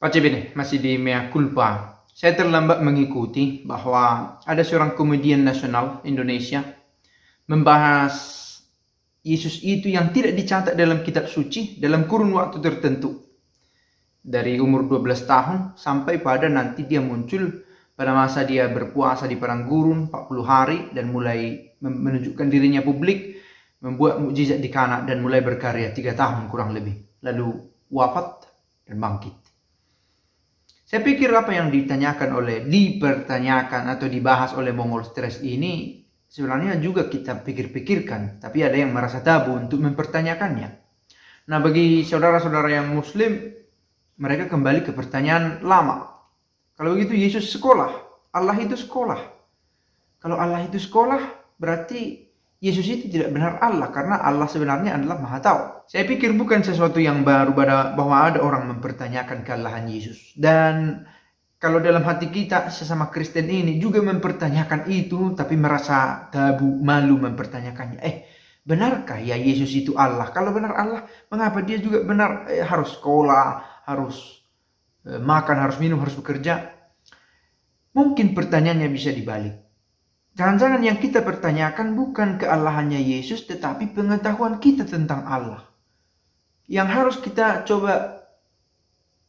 Pace bene, masih di mea culpa. Saya terlambat mengikuti bahwa ada seorang komedian nasional Indonesia membahas Yesus itu yang tidak dicatat dalam kitab suci dalam kurun waktu tertentu. Dari umur 12 tahun sampai pada nanti dia muncul pada masa dia berpuasa di padang gurun 40 hari dan mulai menunjukkan dirinya publik, membuat mukjizat di Kana dan mulai berkarya 3 tahun kurang lebih. Lalu wafat dan bangkit. Saya pikir apa yang dipertanyakan atau dibahas oleh Mongol Stress ini sebenarnya juga kita pikir-pikirkan, tapi ada yang merasa tabu untuk mempertanyakannya. Nah, bagi saudara-saudara yang muslim, mereka kembali ke pertanyaan lama. Kalau begitu Yesus sekolah, Allah itu sekolah. Kalau Allah itu sekolah, berarti Yesus itu tidak benar Allah, karena Allah sebenarnya adalah Maha Tahu. Saya pikir bukan sesuatu yang baru bahwa ada orang mempertanyakan keallahan Yesus. Dan kalau dalam hati kita sesama Kristen ini juga mempertanyakan itu, tapi merasa tabu, malu mempertanyakannya. Benarkah ya Yesus itu Allah? Kalau benar Allah, mengapa dia juga benar harus sekolah, harus makan, harus minum, harus bekerja? Mungkin pertanyaannya bisa dibalik. Jangan-jangan yang kita pertanyakan bukan keallahannya Yesus, tetapi pengetahuan kita tentang Allah. Yang harus kita coba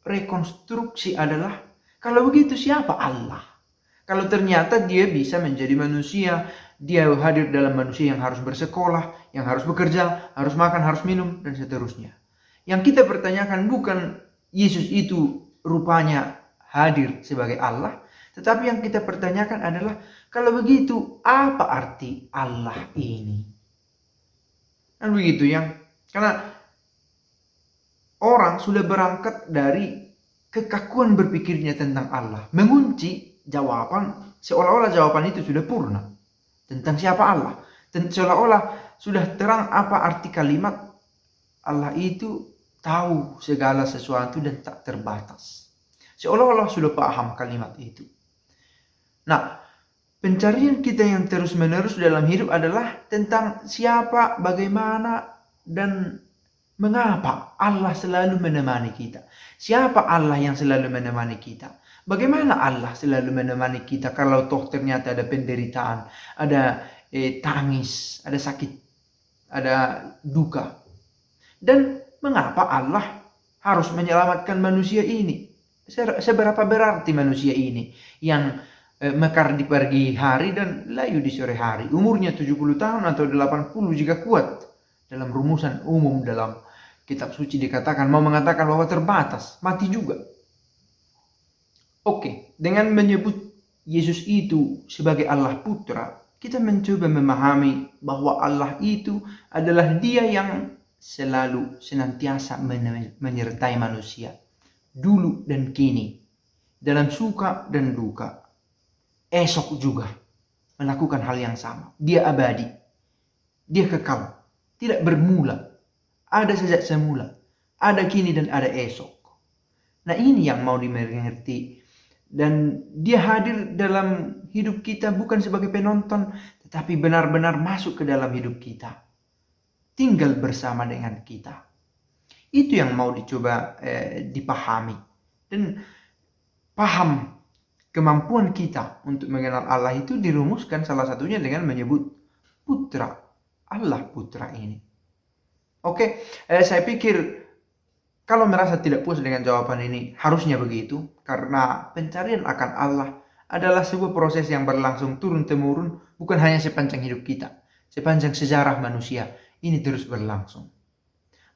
rekonstruksi adalah, kalau begitu siapa Allah? Kalau ternyata dia bisa menjadi manusia, dia hadir dalam manusia yang harus bersekolah, yang harus bekerja, harus makan, harus minum, dan seterusnya. Yang kita pertanyakan bukan Yesus itu rupanya hadir sebagai Allah, tetapi yang kita pertanyakan adalah, kalau begitu apa arti Allah ini? Dan begitu ya, karena orang sudah berangkat dari kekakuan berpikirnya tentang Allah, mengunci jawaban, seolah-olah jawaban itu sudah purna tentang siapa Allah, dan seolah-olah sudah terang apa arti kalimat Allah itu tahu segala sesuatu dan tak terbatas. Seolah-olah sudah paham kalimat itu. Nah, pencarian kita yang terus-menerus dalam hidup adalah tentang siapa, bagaimana, dan mengapa Allah selalu menemani kita. Siapa Allah yang selalu menemani kita? Bagaimana Allah selalu menemani kita kalau toh ternyata ada penderitaan, ada tangis, ada sakit, ada duka. Dan mengapa Allah harus menyelamatkan manusia ini? Seberapa berarti manusia ini yang mekar di pagi hari dan layu di sore hari, umurnya 70 tahun atau 80 jika kuat. Dalam rumusan umum dalam kitab suci dikatakan, mau mengatakan bahwa terbatas, mati juga. Oke, dengan menyebut Yesus itu sebagai Allah Putra, kita mencoba memahami bahwa Allah itu adalah Dia yang selalu senantiasa menyertai manusia, dulu dan kini, dalam suka dan duka. Esok juga melakukan hal yang sama. Dia abadi, dia kekal, tidak bermula, ada sejak semula, ada kini dan ada esok. Nah, ini yang mau dimengerti. Dan dia hadir dalam hidup kita bukan sebagai penonton, tetapi benar-benar masuk ke dalam hidup kita, tinggal bersama dengan kita. Itu yang mau dicoba dipahami. Dan paham kemampuan kita untuk mengenal Allah itu dirumuskan salah satunya dengan menyebut Putra, Allah Putra ini. Oke, saya pikir kalau merasa tidak puas dengan jawaban ini, harusnya begitu, karena pencarian akan Allah adalah sebuah proses yang berlangsung turun-temurun, bukan hanya sepanjang hidup kita, sepanjang sejarah manusia, ini terus berlangsung.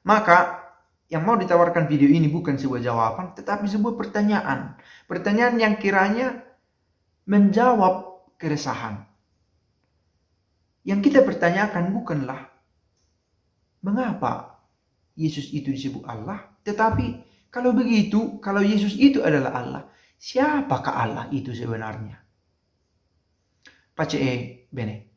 Maka yang mau ditawarkan video ini bukan sebuah jawaban, tetapi sebuah pertanyaan. Pertanyaan yang kiranya menjawab keresahan. Yang kita pertanyakan bukanlah mengapa Yesus itu disebut Allah, tetapi kalau begitu, kalau Yesus itu adalah Allah, siapakah Allah itu sebenarnya? Pace bene.